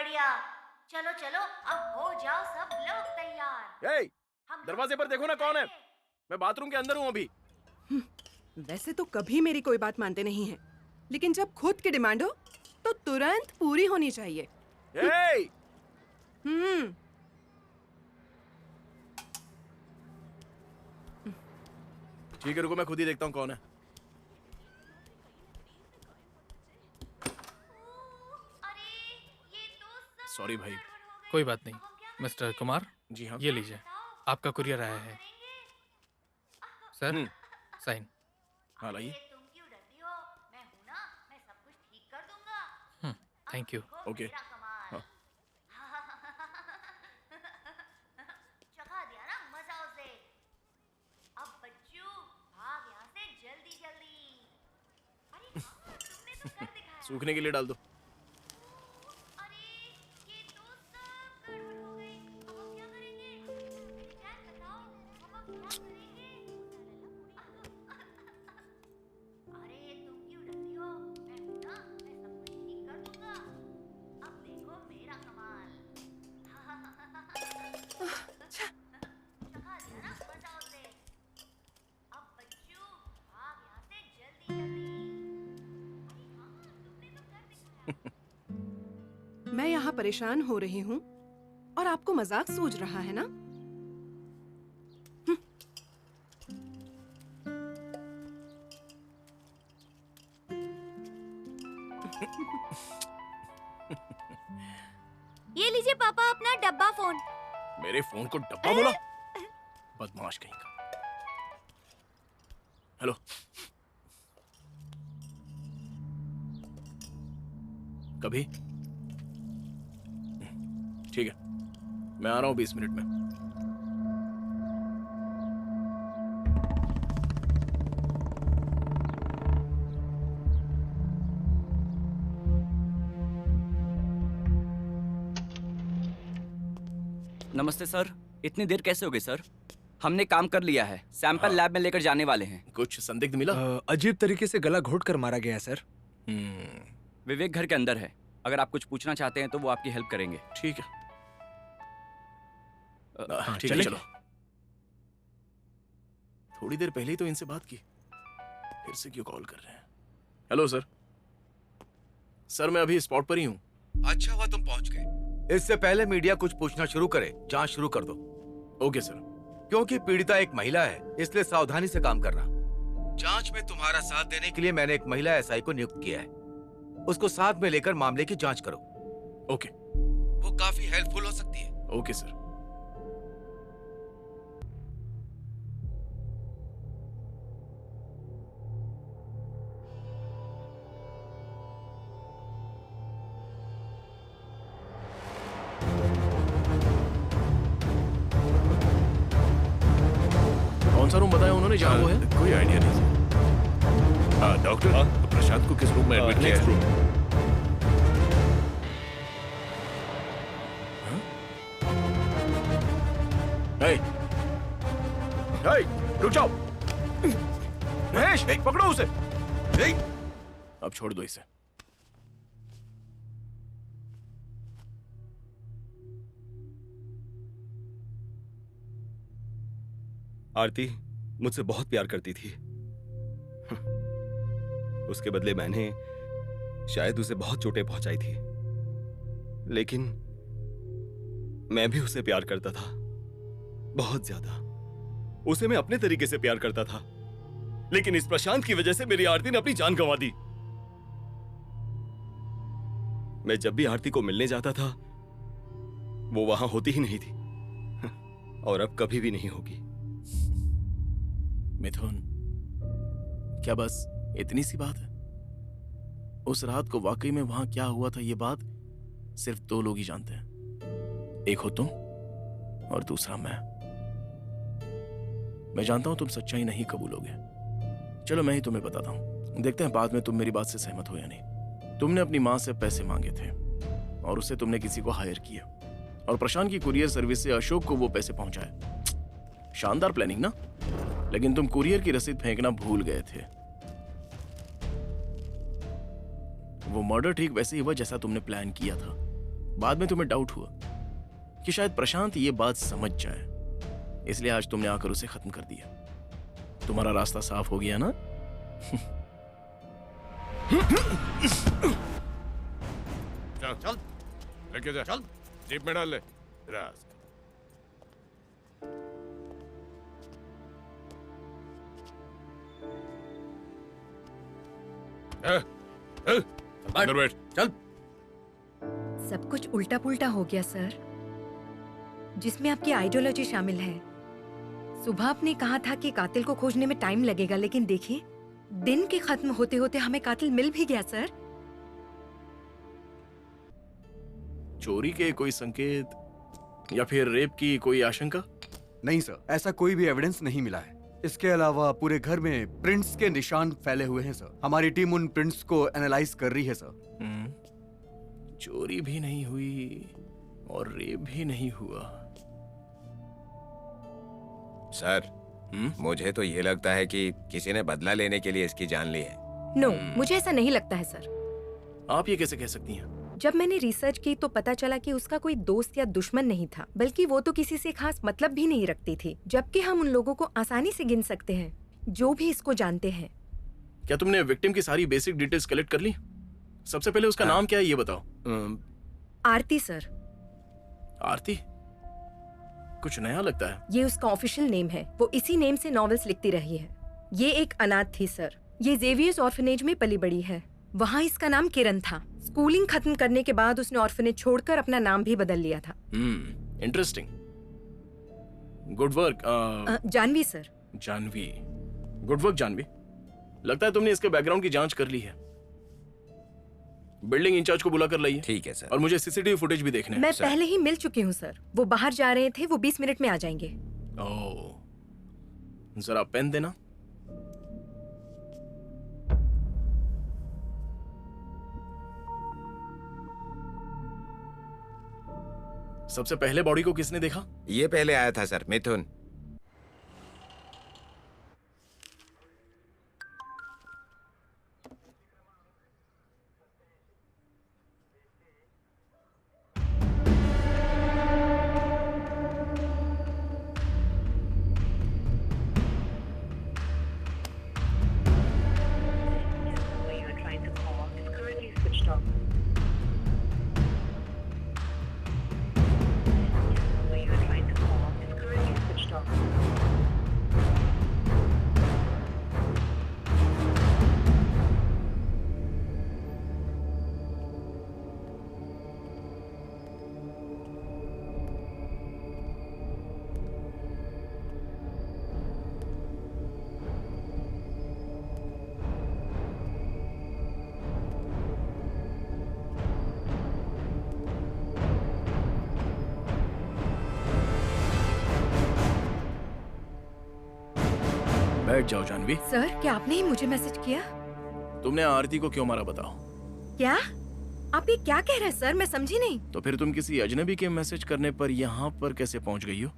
बढ़िया। चलो चलो अब हो जाओ सब लोग तैयार। ए, दरवाजे पर देखो ना कौन है। मैं बाथरूम के अंदर हूँ अभी। वैसे तो कभी मेरी कोई बात मानते नहीं हैं, लेकिन जब खुद की डिमांड हो तो तुरंत पूरी होनी चाहिए। ए! ठीक है रुको, मैं खुद ही देखता हूँ कौन है। सॉरी भाई। कोई बात नहीं मिस्टर कुमार, जी हाँ। ये लीजिए आपका कुरियर आया है। Sir sign. हाँ लाइए। तुम क्यों डरती हो? मैं हूं ना, मैं सब कुछ ठीक कर दूंगा। Thank you. ओके। हाँ। चखा दिया ना मजा उसे। अब बच्चू भाग यहाँ से जल्दी जल्दी। अरे हाँ, तुमने तो कर दिखाया। सूखने के लिए डाल दो। अरे ये तो सब गड़बड़ हो गई। अब हम क्या करेंगे? मेरी जान बताओ, हम अब क्या करेंगे? अरे तुम क्यों डरती हो? मैं हूं ना, मैं सब कुछ ठीक कर दूंगा। अब देखो मेरा कमाल। चखा दिया ना मजा उसे। अब बच्चू भाग यहाँ से जल्दी जल्दी। अरे हाँ, तुमने तो कर दिखाया। मैं यहाँ परेशान हो रही हूँ और आपको मजाक सूझ रहा है ना? ये लीजिए पापा अपना डब्बा फोन। मेरे फोन को डब्बा बोला? बदमाश कहीं का। हेलो। कभी? ठीक है, मैं आ रहा हूँ 20 मिनट में। नमस्ते सर, इतनी देर कैसे हो गई सर? हमने काम कर लिया है, सैंपल लैब में लेकर जाने वाले हैं। कुछ संदिग्ध मिला? अजीब तरीके से गला घोट कर मारा गया है सर। विवेक घर के अंदर है, अगर आप कुछ पूछना चाहते हैं तो वो आपकी हेल्प करेंगे। ठीक है। ठीक है चलें? चलो। थोड़ी देर पहले ही तो इनसे बात की, फिर से क्यों कॉल कर रहे हैं? Hello sir. सर मैं अभी स्पॉट पर ही हूँ। अच्छा हुआ तुम पहुंच गए। इससे पहले मीडिया कुछ पूछना शुरू करे, जांच शुरू कर दो। Okay sir. क्योंकि पीड़िता एक महिला है, इसलिए सावधानी से काम करना। जांच में तुम्हारा साथ देने के लिए मैंने एक महिला एसआई को नियुक्त किया है। उसको साथ में लेकर मामले की जांच करो। ओके। वो काफी हेल्पफुल हो सकती है। Okay sir. कौन सा रूम बताया उन्होंने जहाँ वो है? कोई आइडिया नहीं। डॉक्टर, प्रशांत को किस रूम में एडमिट किया है? हे! हे! रुक जाओ। महेश, पकड़ो उसे। अब छोड़ दो इसे। आरती मुझसे बहुत प्यार करती थी। उसके बदले मैंने शायद उसे बहुत चोटें पहुंचाई थी, लेकिन मैं भी उसे प्यार करता था, बहुत ज्यादा। उसे मैं अपने तरीके से प्यार करता था, लेकिन इस प्रशांत की वजह से मेरी आरती ने अपनी जान गंवा दी। मैं जब भी आरती को मिलने जाता था, वो वहां होती ही नहीं थी, और अब कभी भी नहीं होगी। मिथुन, क्या बस इतनी सी बात है? उस रात को वाकई में वहां क्या हुआ था, ये बात सिर्फ दो लोग ही जानते हैं। एक हो तुम और दूसरा मैं। मैं जानता हूं तुम सच्चाई नहीं कबूलोगे। चलो मैं ही तुम्हें बताता हूं, देखते हैं बाद में तुम मेरी बात से सहमत हो या नहीं। तुमने अपनी मां से पैसे मांगे थे और उससे तुमने किसी को हायर किया, और प्रशांत की कुरियर सर्विस से अशोक को वो पैसे पहुंचाए। शानदार प्लानिंग ना? लेकिन तुम कुरियर की रसीद फेंकना भूल गए थे। वो मर्डर ठीक वैसे ही हुआ जैसा तुमने प्लान किया था। बाद में तुम्हें डाउट हुआ कि शायद प्रशांत ये बात समझ जाए, इसलिए आज तुमने आकर उसे खत्म कर दिया। तुम्हारा रास्ता साफ हो गया ना? चल चल लेके जा, चल जीप में डाल ले। रास्क। अंदर बैठ। चल। सब कुछ उल्टा पुल्टा हो गया सर, जिसमें आपकी आइडियोलॉजी शामिल है। सुबह आपने कहा था कि कातिल को खोजने में टाइम लगेगा, लेकिन देखिए दिन के खत्म होते होते हमें कातिल मिल भी गया सर। चोरी के कोई संकेत या फिर रेप की कोई आशंका? नहीं सर, ऐसा कोई भी एविडेंस नहीं मिला है। इसके अलावा पूरे घर में प्रिंट्स के निशान फैले हुए हैं सर। हमारी टीम उन प्रिंट्स को एनालाइज कर रही है सर। चोरी भी नहीं हुई और रेप भी नहीं हुआ। सर, मुझे तो ये लगता है कि किसी ने बदला लेने के लिए इसकी जान ली है। नो, मुझे ऐसा नहीं लगता है सर। आप ये कैसे कह सकती हैं? जब मैंने रिसर्च की तो पता चला कि उसका कोई दोस्त या दुश्मन नहीं था, बल्कि वो तो किसी से खास मतलब भी नहीं रखती थी। जबकि हम उन लोगों को आसानी से गिन सकते हैं जो भी इसको जानते हैं। क्या तुमने विक्टिम की सारी बेसिक डिटेल्स कलेक्ट कर ली? सबसे पहले उसका नाम क्या है ये बताओ। आरती सर। आरती? कुछ नया लगता है। ये उसका ऑफिशियल नेम है। वो इसी नेम से नॉवेल्स लिखती रही है। ये एक अनाथ थी सर। ये जेवियर्स ऑर्फनेज में पली बड़ी है। वहाँ इसका नाम किरण था। स्कूलिंग खत्म करने के बाद उसने ऑर्फनेज छोड़कर अपना नाम भी बदल लिया था। Interesting. Good work. Janvi sir. Janvi, good work Janvi. लगता है तुमने इसके बैकग्राउंड की जांच कर ली है। बिल्डिंग इंचार्ज को बुलाकर लाइए। ठीक है सर। और मुझे सीसीटीवी फुटेज भी देखने हैं। मैं पहले ही मिल चुकी हूँ सर। वो बाहर जा रहे थे। वो 20 मिनट में आ जाएंगे। ओह, जरा पेन देना। सबसे पहले बॉडी को किसने देखा? ये पहले आया था सर, मिथुन। बैठ जाओ जानवी। सर, क्या आपने ही मुझे मैसेज किया? तुमने आरती को क्यों मारा बताओ। क्या आप ये क्या कह रहे हैं सर? मैं समझी नहीं। तो फिर तुम किसी अजनबी के मैसेज करने पर यहाँ पर कैसे पहुँच गई हो?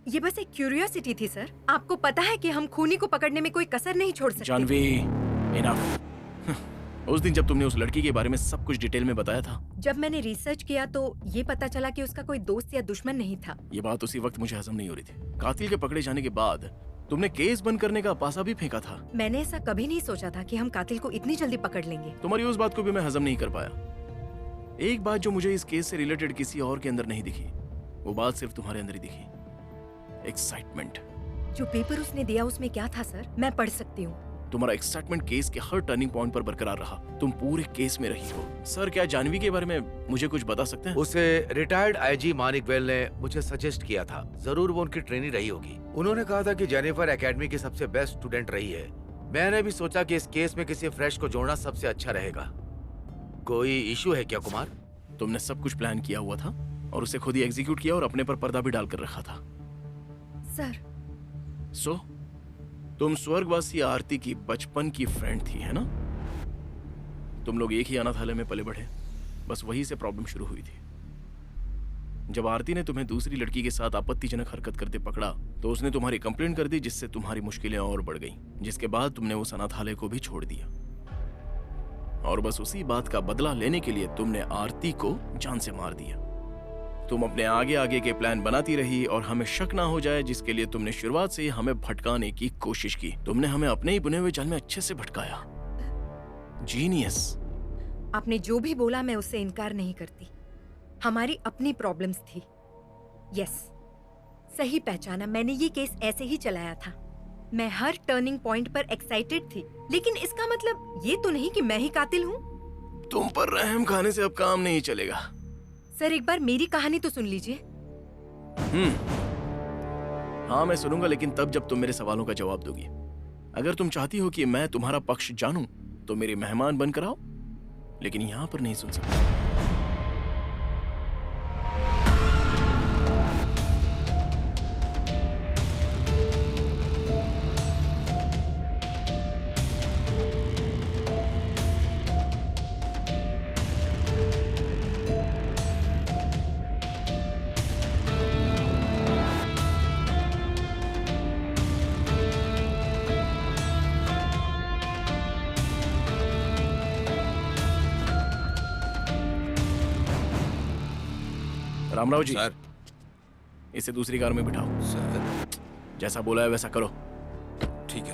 ये बस एक क्यूरियोसिटी थी सर। आपको पता है कि हम खूनी को पकड़ने में कोई कसर नहीं छोड़ सकते। जानवी, इनफ। उस दिन जब तुमने उस लड़की के बारे में सब कुछ डिटेल में बताया था, जब मैंने रिसर्च किया तो ये पता चला कि उसका कोई दोस्त या दुश्मन नहीं था। ये बात उसी वक्त मुझे हजम नहीं हो रही थी। कातिल के पकड़े जाने के बाद तुमने केस बंद करने का पासा भी फेंका था। मैंने ऐसा कभी नहीं सोचा था कि हम कातिल को इतनी जल्दी पकड़ लेंगे। तुम्हारी उस बात को भी मैं हजम नहीं कर पाया। एक बात जो मुझे इस केस से रिलेटेड किसी और के अंदर नहीं दिखी, वो बात सिर्फ तुम्हारे अंदर ही दिखी, एक्साइटमेंट। जो पेपर उसने दिया उसमें क्या था सर? मैं पढ़ सकती हूँ। तुम्हारा एक्साइटमेंट केस के हर टर्निंग पॉइंट पर बरकरार रहा। तुम पूरे केस में रही हो। सर, क्या जानवी के बारे में मुझे कुछ बता सकते हैं? उसे रिटायर्ड आईजी मानिक वेल ने मुझे सजेस्ट किया था। जरूर वो उनकी ट्रेनी रही होगी। उन्होंने कहा था कि जेनिफर एकेडमी की सबसे बेस्ट स्टूडेंट रही है। मैंने भी सोचा कि इस केस में किसी फ्रेश को जोड़ना सबसे अच्छा रहेगा। कोई इशू है क्या कुमार? तुमने सब कुछ प्लान किया हुआ था और उसे खुद ही एग्जीक्यूट किया और अपने पर पर्दा भी डालकर रखा था। सर, सो तुम स्वर्गवासी आरती की बचपन की फ्रेंड थी, है ना? तुम लोग एक ही अनाथालय में पले बढ़े। बस वहीं से प्रॉब्लम शुरू हुई थी। जब आरती ने तुम्हें दूसरी लड़की के साथ आपत्तिजनक हरकत करते पकड़ा तो उसने तुम्हारी कंप्लेंट कर दी, जिससे तुम्हारी मुश्किलें और बढ़ गईं। जिसके बाद तुमने उस अनाथालय को भी छोड़ दिया और बस उसी बात का बदला लेने के लिए तुमने आरती को जान से मार दिया। तुम अपने आगे आगे के प्लान बनाती रही और हमें शक ना हो जाए, जिसके लिए तुमने शुरुआत से ही हमें भटकाने की कोशिश की। तुमने हमें अपने ही बुने हुए जाल में अच्छे से भटकाया। जीनियस। आपने जो भी बोला मैं उससे इनकार नहीं करती। हमारी अपनी प्रॉब्लम्स थी। यस, सही पहचाना, मैंने ये केस ऐसे ही चलाया था। मैं हर टर्निंग पॉइंट पर एक्साइटेड थी, लेकिन इसका मतलब ये तो नहीं कि मैं ही कातिल हूँ। तुम पर रहम खाने से अब काम नहीं चलेगा। सर, एक बार मेरी कहानी तो सुन लीजिए। हाँ, मैं सुनूंगा, लेकिन तब जब तुम मेरे सवालों का जवाब दोगी। अगर तुम चाहती हो कि मैं तुम्हारा पक्ष जानूं, तो मेरे मेहमान बनकर आओ, लेकिन यहाँ पर नहीं सुन सकता। रामराव जी, सर। इसे दूसरी कार में बिठाओ। सर। जैसा बोला है वैसा करो। ठीक है सर।